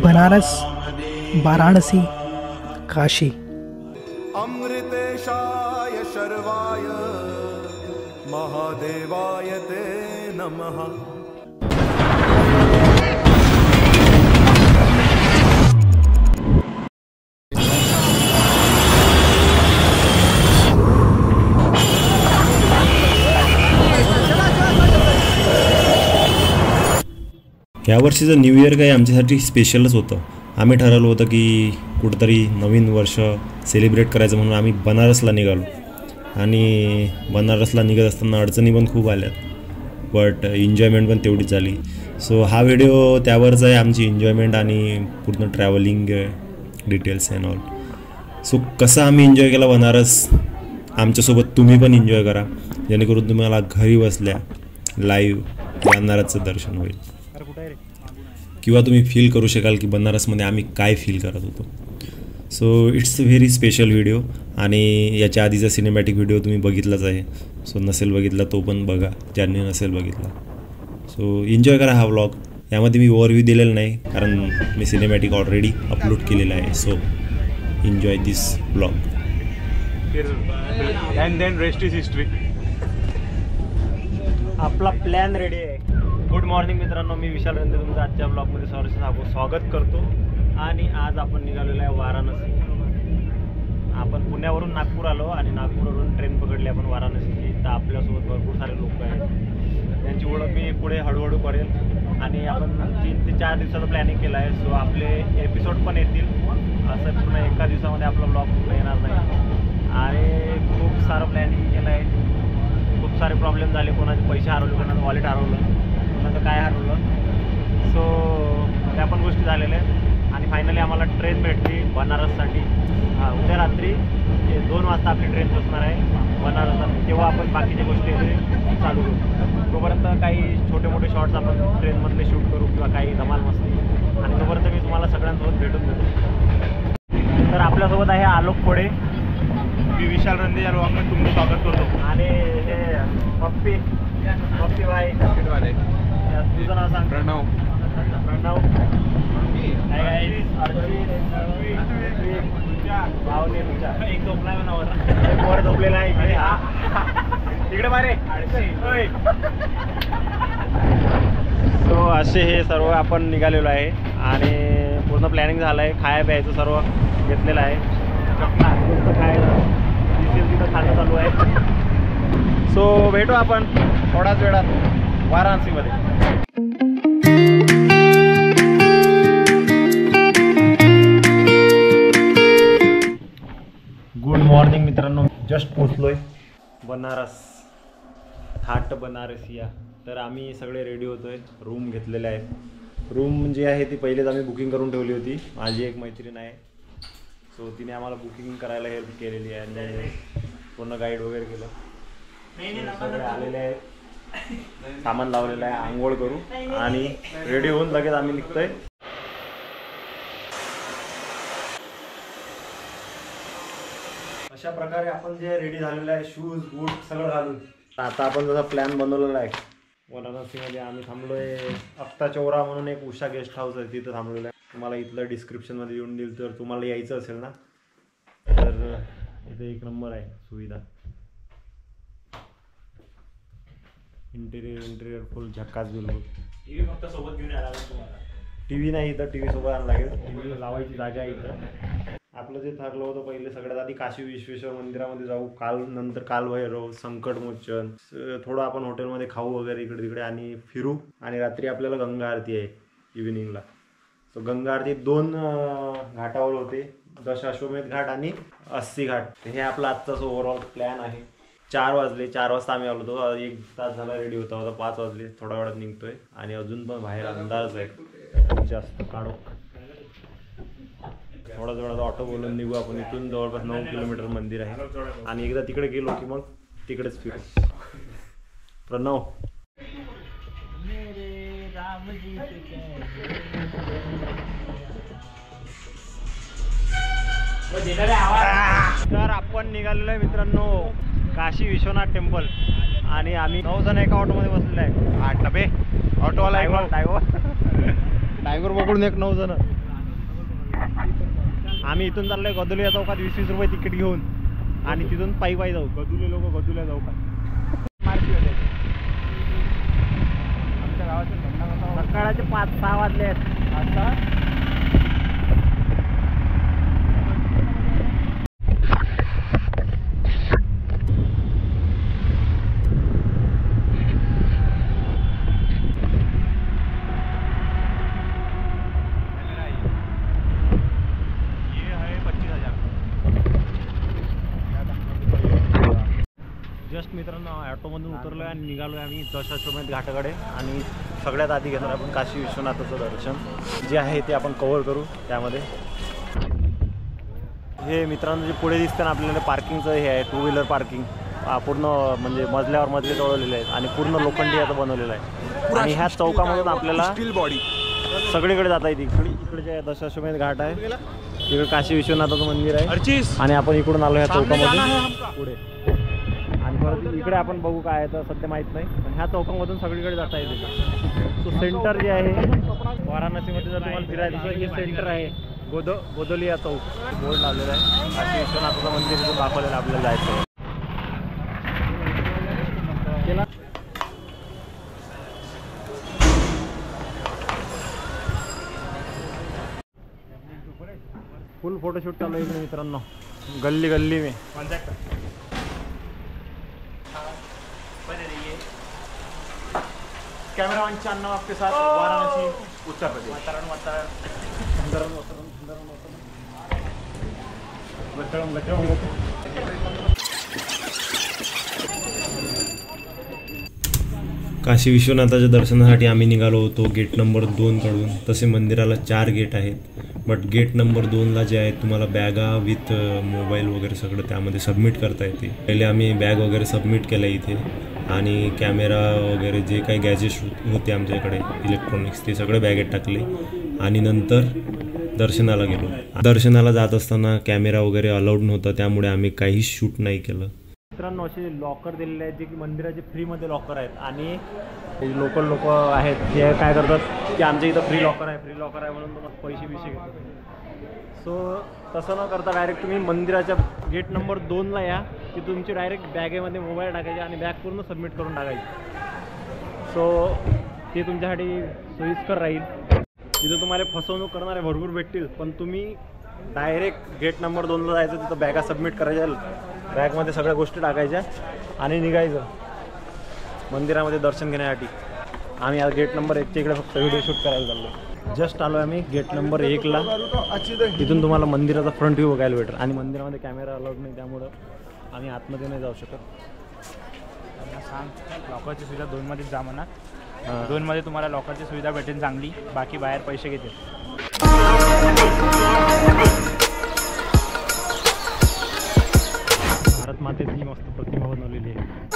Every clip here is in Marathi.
बनारस, वाराणसी, काशी। अमृतेशाय शर्वाय महादेवाय ते नमः। यावर्षीचं न्यू इयर काही आमच्यासाठी स्पेशलच होतं। आम्ही ठरवलं होतं की कुठंतरी नवीन वर्ष सेलिब्रेट करायचं म्हणून आम्ही बनारसला निघालो आणि बनारसला निघत असताना अडचणी पण खूप आल्यात, बट एन्जॉयमेंट पण तेवढीच झाली। सो हा व्हिडिओ त्यावरच आहे, आमची एन्जॉयमेंट आणि पूर्ण travelling details and all. So कसं आम्ही एन्जॉय केला बनारस, आमच्यासोबत तुम्ही पण एन्जॉय करा, जेणेकरून तुम्हाला घरी बसल्या लाईव्ह बनारसचं दर्शन होईल किंवा तुम्ही फील करू शकाल की बनारसमध्ये आम्ही काय फील करत होतो। So it's a very special video आणि याच्या आधीचा सिनेमॅटिक व्हिडिओ तुम्ही बघितलाच आहे। सो नसेल बघितला तो पण बघा, ज्यांनी नसेल बघितला। सो एन्जॉय करा हा व्लॉग। यामध्ये मी ओव्हरव्ह्यू दिलेला नाही कारण मी सिनेमॅटिक ऑलरेडी अपलोड केलेला आहे। So enjoy this vlog and then rest is history. आपला प्लॅन रेडी आहे। गुड मॉर्निंग मित्रांनो, मी विशाल रंदे तुमचं आजच्या ब्लॉगमध्ये स्वागत करतो। आणि आज आपण निघालेलो आहे वाराणसी। आपण पुण्यावरून नागपूर आलो आणि नागपूरवरून ट्रेन पकडली आपण वाराणसीची। तर आपल्यासोबत भरपूर सारे लोक आहेत, त्यांची ओळख मी पुढे हळूहळू करेल। आणि आपण 3 ते 4 दिवसाचं प्लॅनिंग केलं आहे। सो आपले एपिसोड पण येतील, असं पूर्ण एका दिवसामध्ये आपला ब्लॉग पूर्ण येणार नाही। आणि खूप सारं प्लॅनिंग केलं आहे, खूप सारे प्रॉब्लेम झाले, कोणाचे पैसे हरवले, कोणाचं वॉलेट हरवलं, कोणाचं काय हरवलं। सो त्या पण गोष्टी झालेल्या आहेत। आणि फायनली आम्हाला ट्रेन भेटली बनारससाठी। उद्या रात्री 2 वाजता आपली ट्रेन पोचणार आहे बनारसला। तेव्हा आपण बाकीच्या गोष्टी चालू करू। तोपर्यंत काही छोटे मोठे शॉर्ट्स आपण ट्रेनमधले शूट करू किंवा काही धमाल मस्ती, आणि तोपर्यंत मी तुम्हाला सगळ्यांसोबत भेटून देतो। तर आपल्यासोबत आहे आलोक कोडे, मी विशाल रंदे या व्लॉगमध्ये तुमचं स्वागत करतो। आणि हे पप्पी भाई, तुझं नाव सांग? प्रणव। एक झोपला वर झोपलेला आहे इकडे, इकडे मारे। सो असे हे सर्व आपण निघालेलो आहे आणि पूर्ण प्लॅनिंग झालं आहे। खाया प्यायचं सर्व घेतलेलं आहे, खायला तिथं खाणं चालू आहे। सो भेटू आपण थोड्याच वेळात वाराणसीमध्ये। गुड मॉर्निंग मित्रांनो, जस्ट पोचलोय बनारस, थाट बनारसिया। तर आम्ही सगळे रेडी होतोय, रूम घेतलेले आहेत। रूम जी आहे ती पहिलेच आम्ही बुकिंग करून ठेवली होती। माझी एक मैत्रीण आहे, सो तिने आम्हाला बुकिंग करायला हेल्प केलेली आहे आणि पूर्ण गाईड वगैरे केलं। सगळे आलेले आहेत, सामान लावलेलं आहे, आंघोळ करू आणि रेडी होऊन लगेच आम्ही निघतोय। अशा प्रकारे आपण जे रेडी झालेलं आहे, शूज बूट सगळं घालून आता आपण जसा प्लॅन बनवलेला आहे वाराणसीमध्ये आम्ही थांबलोय। अफ्ता चौरा म्हणून एक उषा गेस्ट हाऊस आहे, तिथं थांबलेलं आहे। तुम्हाला इथलं डिस्क्रिप्शनमध्ये येऊन देईल, तर तुम्हाला यायचं असेल ना तर इथे 1 नंबर आहे सुविधा। इंटेरियर फुल झक्कास बिलकुल। टीव्ही फक्त सोबत घेऊन यायला लागेल तुम्हाला। टीव्ही नाही इथं, टीव्ही सोबत आणायला लागेल, टीव्ही लावायची जागा आहे इथं। आपलं जे ठरलं होतं पहिले सगळ्यात आधी काशी विश्वेश्वर मंदिरामध्ये जाऊ, नंतर कालभैरव, संकटमोचन, थोडं आपण हॉटेलमध्ये खाऊ वगैरे इकडे तिकडे आणि फिरू। आणि रात्री आपल्याला गंगा आरती आहे इव्हिनिंगला। सो गंगा आरती 2 घाटावर होते, दशाश्वमेध घाट आणि 80 घाट। हे आपला आजचा ओव्हरऑल प्लॅन आहे। 4 वाजले, 4 वाजता आम्ही आलो होतो, 1 तास झाला रेडी होता होता, 5 वाजले, थोड्या वेळात निघतोय आणि अजून पण बाहेर अंदाज आहे जास्त काढू। थोड्याच वेळात ऑटो बोलून निघू आपण इथून। जवळपास 9 किलोमीटर मंदिर आहे आणि एकदा तिकडे गेलो की मग तिकडेच फिरू। प्रणव तर आपण निघालेलो आहे मित्रांनो काशी विश्वनाथ टेम्पल। आणि आम्ही 9 जण एका ऑटोमध्ये बसलेले आहे. 8 डबे ऑटोवाला ड्रायव्हर पकडून 9 जण. आम्ही इथून चाललोय गदुलिया चौकात 20-20 रुपये तिकीट घेऊन आणि तिथून पायी जाऊ. गदुले लोक गदुल्या जाऊ का आमच्या गावाचे म्हणणं सकाळचे 5-6 वाजले आहेत आता. जस्ट मित्रांनो ऑटोमधून उतरलो आहे आणि निघालो आहे आम्ही दशाश्वमेध घाटाकडे. आणि सगळ्यात आधी घेणार आपण काशी विश्वनाथाचं दर्शन जे आहे ते आपण कव्हर करू. त्यामध्ये हे मित्रांनो जे पुढे दिसतं ना आपल्याला पार्किंगचं हे आहे 2 व्हीलर पार्किंग. पूर्ण म्हणजे मजल्यावर मजले तोडलेले आहेत आणि पूर्ण लोखंडी याचं बनवलेलं आहे. आणि ह्या चौकामधून आपल्याला स्टील बॉडी सगळीकडे जाता येते. इकडे जे दशाश्वमेध घाट आहे, इकडे काशी विश्वनाथाचं मंदिर आहे आणि आपण इकडून आलो ह्या चौकामधून पुढे. आणि परत इकडे आपण बघू काय आहे तर सध्या माहीत नाही, पण ह्या चौकामधून सगळीकडे जाता येते. सो सेंटर जे आहे वाराणसीमध्ये जर तुम्हाला फिरायचं तर हे सेंटर आहे गोदोलिया चौक. बोर्ड लावलेला आहे काशी विश्वनाथाचं मंदिर इथून दाखवलेलं आपल्याला जायचं. केला फुल फोटोशूट चालू आहे इकडे मित्रांनो गल्ली गल्ली में. कैमरामैन चांदना आपके साथ वाराणसी उत्तर प्रदेश. काशी विश्वनाथाच्या दर्शनासाठी आम्ही निघालो होतो गेट नंबर 2 कडून. तसे मंदिराला 4 गेट आहेत, बट गेट नंबर 2ला जे आहे तुम्हाला बॅगा विथ मोबाईल वगैरे सगळं त्यामध्ये सबमिट करता येते. पहिले आम्ही बॅग वगैरे सबमिट केलं इथे आणि कॅमेरा वगैरे जे काही गॅजेट्स होते आमच्याकडे इलेक्ट्रॉनिक्स ते सगळे बॅगेत टाकले आणि नंतर दर्शनाला गेलो. दर्शनाला जात असताना कॅमेरा वगैरे अलाउड नव्हता, त्यामुळे आम्ही काहीच शूट नाही केलं. मित्रांनो असे लॉकर दिलेले आहेत जे की मंदिराचे फ्रीमध्ये लॉकर आहेत. आणि लोकल लोक आहेत जे काय करतात की आमच्या इथं फ्री लॉकर आहे म्हणून तुम्हाला पैसे घेतात. सो तसं न करता डायरेक्ट तुम्ही मंदिराच्या गेट नंबर 2ला या की तुमची डायरेक्ट बॅगेमध्ये मोबाईल टाकायचे आणि बॅग पूर्ण सबमिट करून टाकायची. सो ते तुमच्यासाठी सोयीस्कर राहील. तिथं तुम्हाला फसवणूक करणारे भरपूर भेटतील, पण तुम्ही डायरेक्ट गेट नंबर 2ला जायचं, तिथं बॅगा सबमिट करायच्या, बॅगमध्ये सगळ्या गोष्टी टाकायच्या आणि निघायचं मंदिरामध्ये दर्शन घेण्यासाठी. आम्ही आज गेट नंबर 1च्या इकडे फक्त व्हिडिओ शूट करायला चाललो. जस्ट आलो आम्ही गेट नंबर 1ला. इथून तुम्हाला मंदिराचा फ्रंट व्ह्यू बघायला भेटेल आणि मंदिरामध्ये कॅमेरा अलाउड नाही, त्यामुळं आम्ही आतमध्ये नाही जाऊ शकत. सांग लॉकरची सुविधा 2मध्ये जा म्हणा. 2मध्ये तुम्हाला लॉकरची सुविधा भेटेल चांगली, बाकी बाहेर पैसे घेतील. भारत मातेची मस्त प्रतिमा बनवलेली आहे.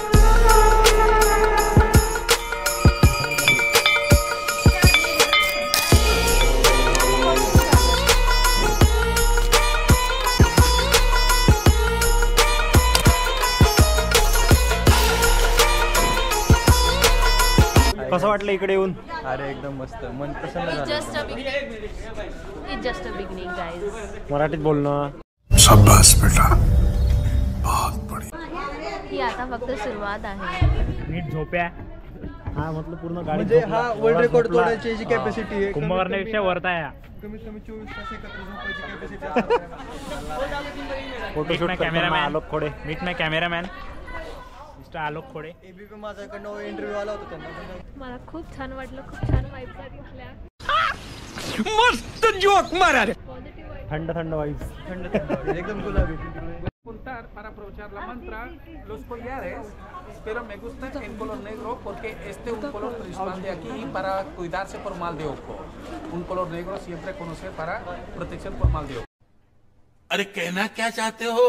कसं वाटलं इकडे येऊन? अरे एकदम मस्त, मन प्रसन्न झालं. Just a beginning guys. मराठीत बोलणं. शाबाश बेटा, बहुत बढ़िया. ही आता फक्त सुरुवात आहे. नीट झोप्या. हा म्हटलं पूर्ण गाडी म्हणजे हा वर्ल्ड रेकॉर्ड तोडायची जी कॅपॅसिटी आहे. कुंभकर्णापेक्षा वरता आहे. कमीत कमी 24 तास एकत्र झोपायची capacity. Photoshoot cameraman Alok Khode. Meet my cameraman mister Alok Khode. ABP माझ्याकडनं इंटरव्ह्यू आला होता त्यांना. मला खूप छान वाटलं, खूप छान वाईब्स दिसल्या. मस्त जोक मारा रे. Positive vibes. थंड थंड वाईब्स. एकदम गुलाबी. Para aprovechar la mantra, los collares, pero me gusta el color negro porque este es un color principal de aquí para cuidarse por mal de ojo. Un color negro siempre conocer para protección por mal de ojo. अरे कहना क्या चाहते हो?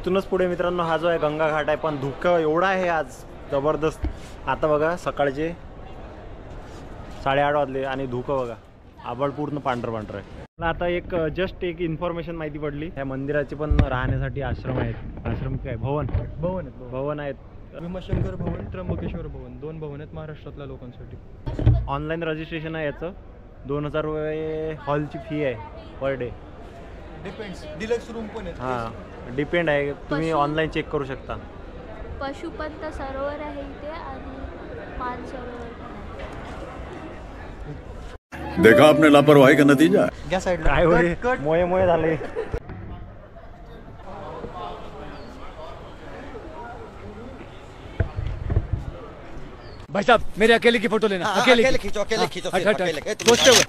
इथूनच पुढे मित्रांनो हा जो आहे गंगा घाट आहे, पण धुकं एवढं आहे आज जबरदस्त. आता बघा सकाळचे 8:30 वाजले आणि धुकं बघा, आभाळ पूर्ण पांढरं आहे. मला आता एक जस्ट एक इन्फॉर्मेशन माहिती पडली, ह्या मंदिराचे पण राहण्यासाठी आश्रम आहेत. आश्रम काय भवन आहेत. भीमाशंकर भवन, त्र्यंबकेश्वर भवन, 2 भवन आहेत महाराष्ट्रातल्या लोकांसाठी. ऑनलाईन रजिस्ट्रेशन आहे याचं. 2000 रुपये हॉलची फी आहे per day. Depends, deluxe room पण आहेत. हां डिपेंड आहे, तुम्ही ऑनलाईन चेक करू शकता. पशुपंत सरोवर आहे इथे आणि मानसरोवर पण आहे. देखा आपने लापरवाही का नतीजा. या साईडला काय होईल मोये झाले. भाई साहब मेरे अकेले की फोटो लेना. अकेले खींचो, अकेले खींचो. सोचते हुए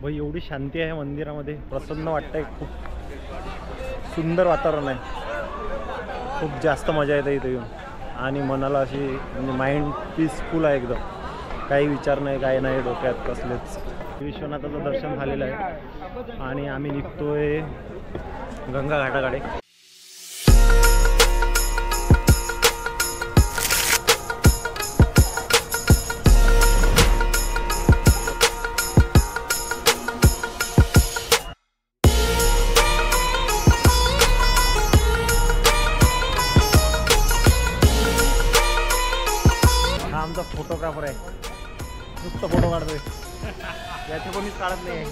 भाई एवढी शांती आहे मंदिरामध्ये, प्रसन्न वाटतंय. खूप सुंदर वातावरण आहे, खूप जास्त मजा येते इथे येऊन. आणि मनाला अशी म्हणजे माइंड पीसफुल आहे एकदम. काही विचार नाही, काही नाही डोक्यात कसलेच. विश्वनाथाचं दर्शन झालेलं आहे आणि आम्ही निघतोय गंगा घाटाकडे. आमचा फोटोग्राफर आहे, नुसतं फोटो काढतोय, याचे कोणीच काढत नाही.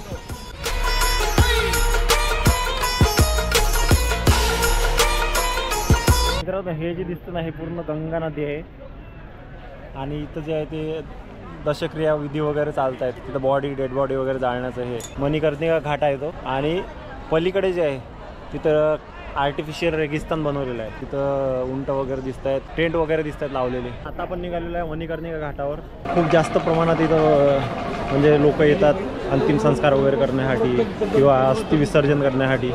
मित्रांनो हे जे दिसतं ना हे पूर्ण गंगा नदी आहे आणि इथं जे आहे ते दशक्रिया विधी वगैरे चालत आहेत. तिथं डेड बॉडी वगैरे जाळण्याचं हे मणिकर्णिका घाट आहे तो. आणि पलीकडे जे आहे तिथं आर्टिफिशियल रेगिस्तान बनवलेलं आहे. तिथं उंट वगैरे दिसत आहेत, टेंट वगैरे दिसत आहेत लावलेले. आता आपण निघालेलो आहे मणिकर्णिका घाटावर. खूप जास्त प्रमाणात इथं म्हणजे लोक येतात अंतिम संस्कार वगैरे करण्यासाठी किंवा अस्थि विसर्जन करण्यासाठी.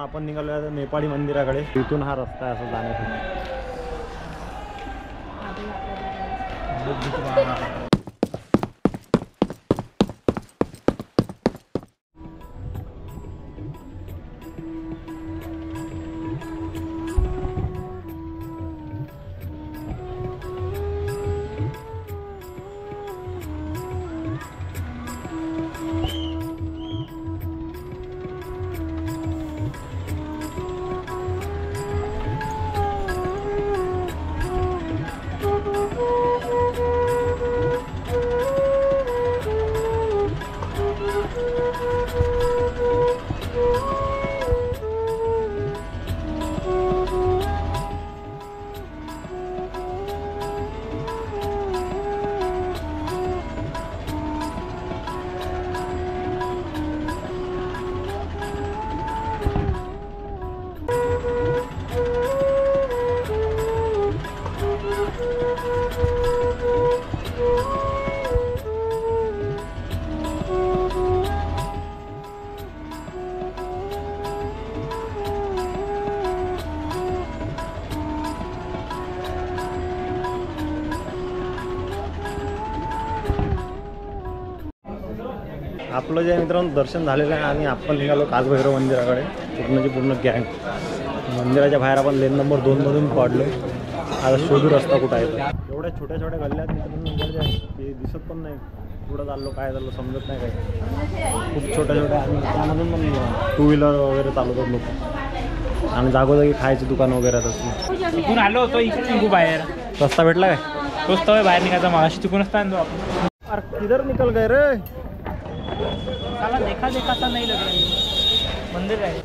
आपण निघालो आहे नेपाळी मंदिराकडे. इथून हा रस्ता आहे असं जाण्यासाठी. आपलं जे मित्रांनो दर्शन झालेलं आहे आणि आपण निघालो कालभैरव मंदिराकडे. पूर्णची पूर्ण गँग मंदिराच्या बाहेर आपण लेन नंबर 2 मधून पडलो. आता शोधू रस्ता कुठं आहे. एवढ्या छोट्या छोट्या गल्ल्यात मित्रांनो ते दिसत पण नाही कुठं चाललो काय चाललो समजत नाही काय. खूप छोट्या छोट्या आणि त्यामधून पण 2 व्हीलर वगैरे चालवतात लोक आणि जागोजागी खायची दुकान वगैरे असते. आलो होतो इकडे बाहेर. रस्ता भेटला काय? तोच तर बाहेर निघायचा मागाशी चुकूनच काय आणतो आपण. अरे किधर निकल गए रे. साला देखा देखाचा नाही लग रहा मंदिर आहे.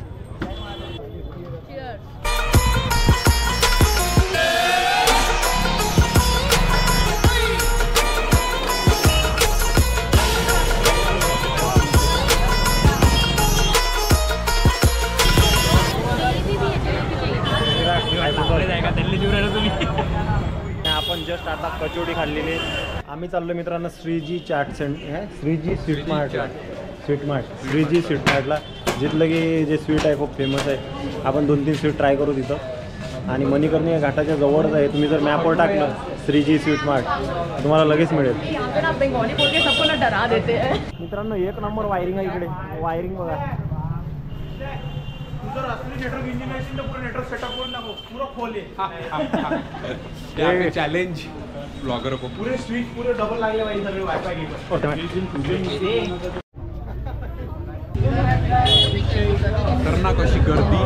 आपण जस्ट आता कचोडी खाल्लेली. आम्ही चाललो मित्रांनो श्रीजी चाट सेंटर, श्रीजी स्वीट मार्टला. श्रीजी स्वीट मार्टला जिथलं की जे स्वीट आहे खूप फेमस आहे. आपण 2-3 स्वीट ट्राय करू तिथं. आणि मणिकर्णी घाटाच्या जवळच आहे. तुम्ही जर मॅपवर टाकलं श्रीजी स्वीट मार्ट तुम्हाला लगेच मिळेल. मित्रांनो 1 नंबर वायरिंग आहे इकडे. वायरिंग बघा. चैलेंज ब्लॉगर को पूरे स्विच पूरे डबल लागले पाहिजे सगळे वायफाय खतरनाक अशी गर्दी.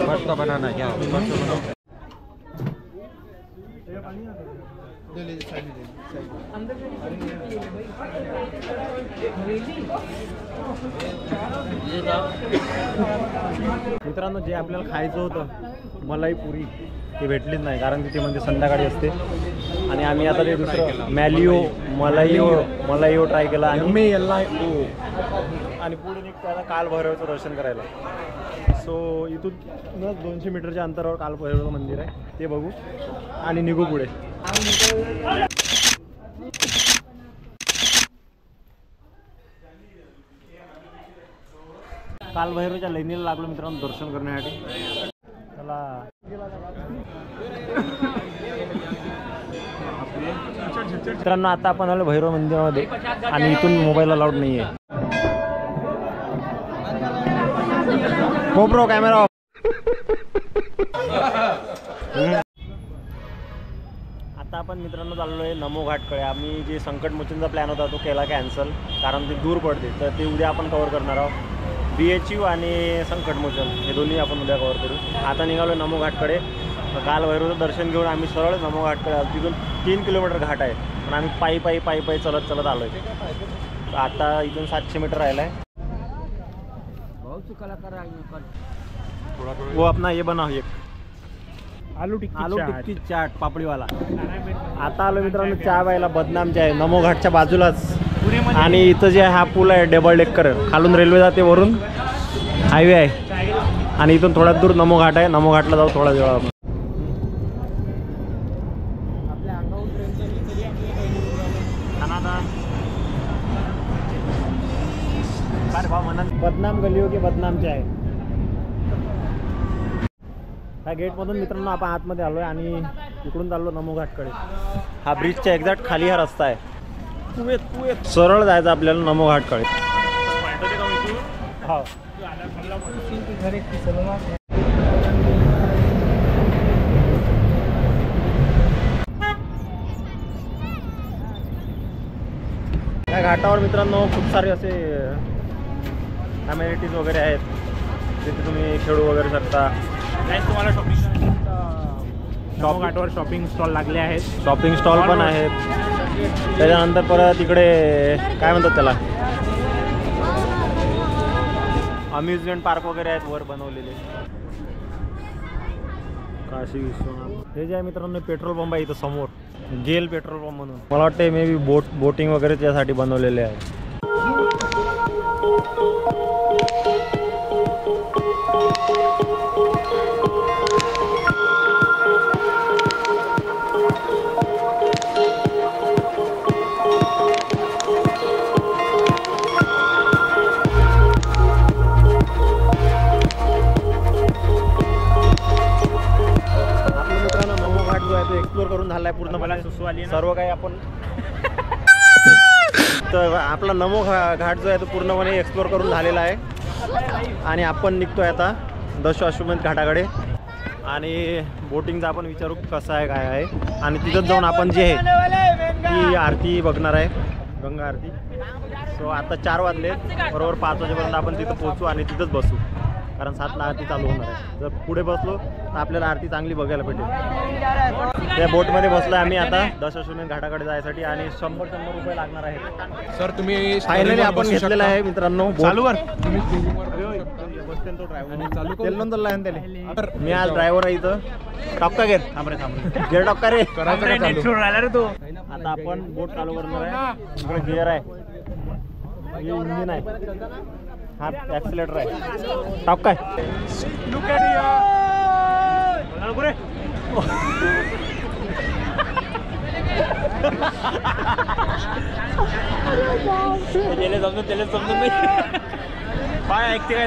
मस्त बनाना क्या मित्रांनो जे आपल्याला खायचं होतं मलाई पुरी ते भेटलीच नाही कारण की ते म्हणजे संध्याकाळी असते. आणि आम्ही आता ते दुसरं मलाईओ ट्राय केला आणि पुढे निघतो आता काल भैरवचं दर्शन करायला. सो इथून 200 मीटरच्या अंतरावर काल भैरवचं मंदिर आहे ते बघू आणि निघू पुढे. काल भैरवच्या लाईनीला लागलो मित्रांनो दर्शन करण्यासाठी. चला मित्रांनो आता आपण आलो भैरव मंदिरामध्ये आणि इथून मोबाईल अलाउड नाही आहे. GoPro camera. आता आपण मित्रांनो चाललो आहे नमो घाटकडे. आम्ही जे संकटमोचनचा प्लॅन होता तो केला कॅन्सल कारण ते दूर पडते. तर ते उद्या आपण कव्हर करणार आहोत. BHU आणि संकटमोचन हे दोन्ही आपण उद्या कव्हर करू. आता निघालो नमो घाटकडे. काल भैरवचं दर्शन घेऊन आम्ही सरळ नमो घाटकडे आलो. तिथून 3 किलोमीटर घाट आहे पण आम्ही पायी चलत आलो आहे. आता इथून 700 मीटर राहिला आहे. वो अपना ये बनाओ एक आलू टिक्की चाट पापडीवाला. आता आलो मित्रांनो चहा प्यायला बदनामचे आहे नमो घाटच्या बाजूलाच. आणि इथं जे हा पूल आहे डबल डेकर खालून रेल्वे जाते वरून हायवे आहे. आणि इथून थोड्यात दूर नमो घाट आहे. नमो घाटला जाऊ थोडा वेळ आपण. बदनाम गली हो की बदनामचे आहे. ह्या गेटमधून मित्रांनो आपण आतमध्ये आलो आहे आणि इकडून चाललो नमो घाटकडे. हा ब्रिजच्या एक्झॅक्ट खाली हा रस्ता आहे. सरळ जायचं आपल्याला नमो घाटकडे. हो या घाटावर मित्रांनो खूप सारे असे अमेनिटीज वगैरे आहेत जिथे तुम्ही खेळू वगैरे शकता. तुम्हाला शॉपिंग घाटावर शॉपिंग स्टॉल लागले आहेत. शॉपिंग स्टॉल पण आहेत. त्याच्यानंतर परत इकडे काय म्हणतात त्याला अम्युजमेंट पार्क वगैरे आहेत वर बनवलेले. काशी विश्वनाथ हे जे आहे मित्रांनो पेट्रोल पंप आहे इथं समोर गेल पेट्रोल पंप म्हणून. मला वाटतं मे बी बोटिंग वगैरे त्यासाठी बनवलेले आहे. एक्सप्लोर करून झालाय पूर्ण. मला सर्व काही आपण तर आपला नमो घाट जो आहे तो पूर्णपणे एक्सप्लोर करून झालेला आहे. आणि आपण निघतोय आता दशाश्वमेध घाटाकडे. आणि बोटिंगचा आपण विचारू कसं आहे काय आहे. आणि तिथंच जाऊन आपण जे आहे ती आरती बघणार आहे गंगा आरती. सो आता 4 वाजले, बरोबर 5 वाजेपर्यंत आपण तिथं पोहोचू आणि तिथंच बसू, कारण 7ला आरती चालू होणार आहे. जर पुढे बसलो तर आपल्याला आरती चांगली बघायला भेटेल. त्या बोटमध्ये बसलो आम्ही आता दशाश्वमेध घाटाकडे जायसाठी आणि 100 रुपये लागणार आहेत. सर तुम्ही फायनली आपण घेतलेला आहे मित्रांनो चालूवर. तुम्ही स्टेरिंगवर बसते तो ड्रायव्हर चालू करू. तेल नंतर लाईन त्याला. मी आज ड्रायव्हर आहे इथं. टॉक्का गेर थांब गिअर टॉक्का रे. आता आपण बोट चालू करणार आहे. इकडे गिअर आहे, हे इंजिन आहे, हा ॲक्सिलेटर आहे. टॉप काय त्याला समजून नाही काय ऐकते काय.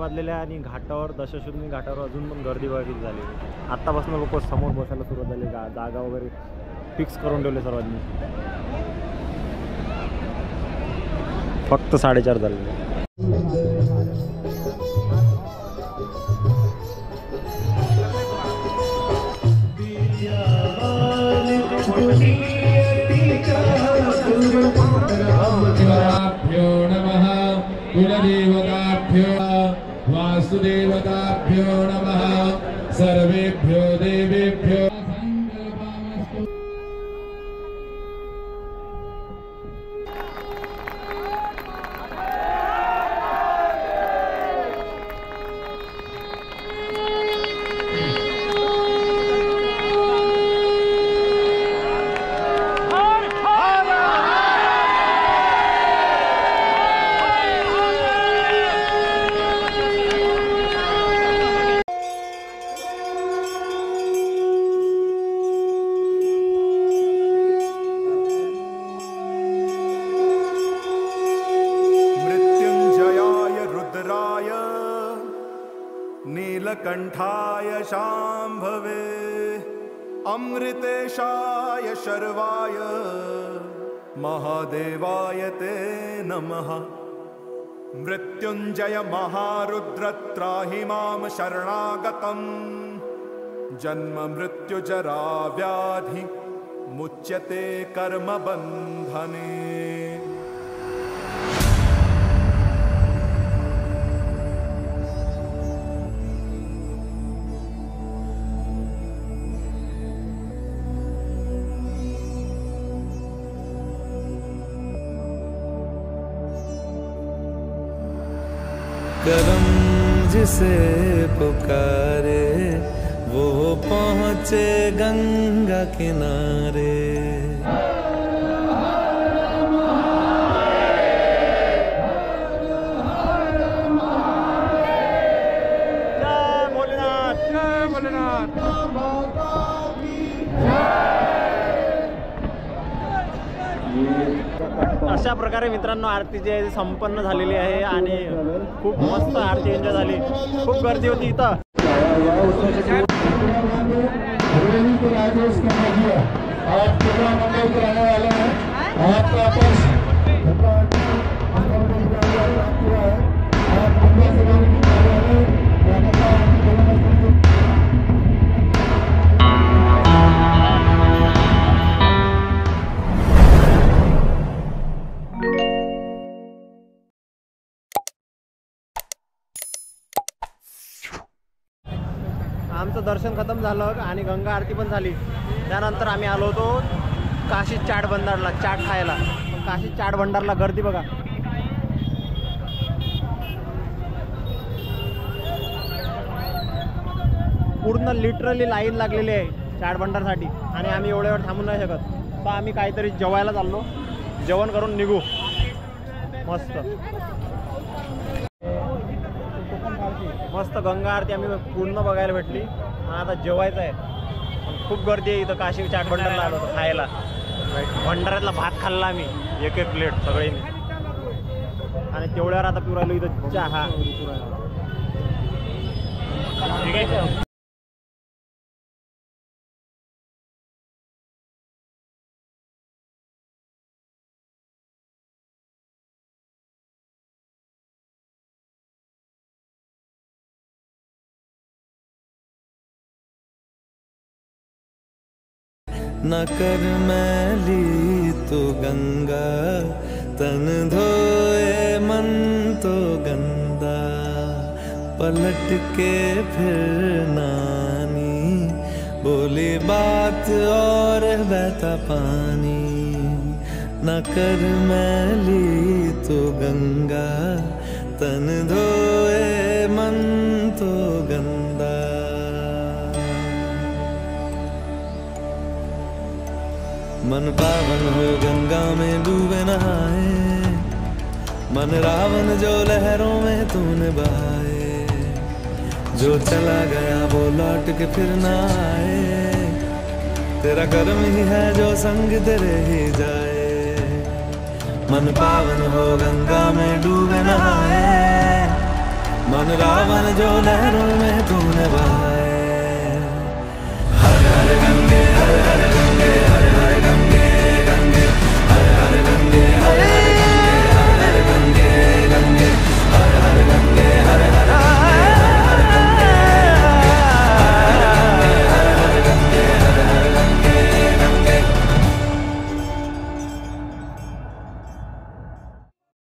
वाजलेल्या आणि घाटावर दशाश्वमेध घाटावर अजून पण गर्दी वगैरे झाली. आत्तापासून लोक समोर बसायला सुरुवात झाली, जागा वगैरे फिक्स करून ठेवले सर्वांनी. फक्त 4:30 झाले. कुलदेवताभ्यो वासुदेवताभ्यो नमः. सर्वेभ्यो देवेभ्यो नीलकंठाय शांभवे अमृतेशाय शर्वाय महादेवाय ते नमः. मृत्युंजय महारुद्र त्राहि मां शरणागतम्. जन्म मृत्यु जरा व्याधि मुच्यते कर्म बंधने. करम जिसे पुकारे वो पहुँचे गंगा किनारे. अशा प्रकारे मित्रांनो आरती जी आहे ती संपन्न झालेली आहे आणि खूप मस्त आरती एन्जॉय झाली. खूप गर्दी होती इथं. आमचं दर्शन खतम झालं आणि गंगा आरती पण झाली. त्यानंतर आम्ही आलो होतो काशी चाट भंडारला चाट खायला. काशी चाट भंडारला गर्दी बघा. पूर्ण लिटरली लाईन लागलेली आहे चाट भंडारसाठी आणि आम्ही एवढ्या वेळ थांबून नाही शकत. तर आम्ही काहीतरी जेवायला चाललो. जेवण करून निघू. मस्त मस्त गंगा आरती आम्ही पूर्ण बघायला भेटली. आणि आता जेवायचं आहे. खूप गर्दी आहे इथं काशी चाट भंडारला आलो होतो खायला. भंडाऱ्यातला भात खाल्ला आम्ही एक प्लेट सगळ्यांनी. आणि तेवढ्यावर आता पिऊ राहिलो इथं चहा. ठीक आहे. न कर मैली तो गंगा तन धोए मन तो गंदा पलट के फिर नानी बोली बात और बहता पानी न कर मैली तो गंगा तन धोए मन तो गंदा मन पावन हो गंगा में डूबे नहाए मन रावण जो लहरों में तूने बहाए जो चला गया वो लौट के फिर ना आए तेरा कर्म ही है जो संग तेरे ही जाए मन पावन हो गंगा में डूबे नहाए मन रावण जो लहरों में तूने बहाए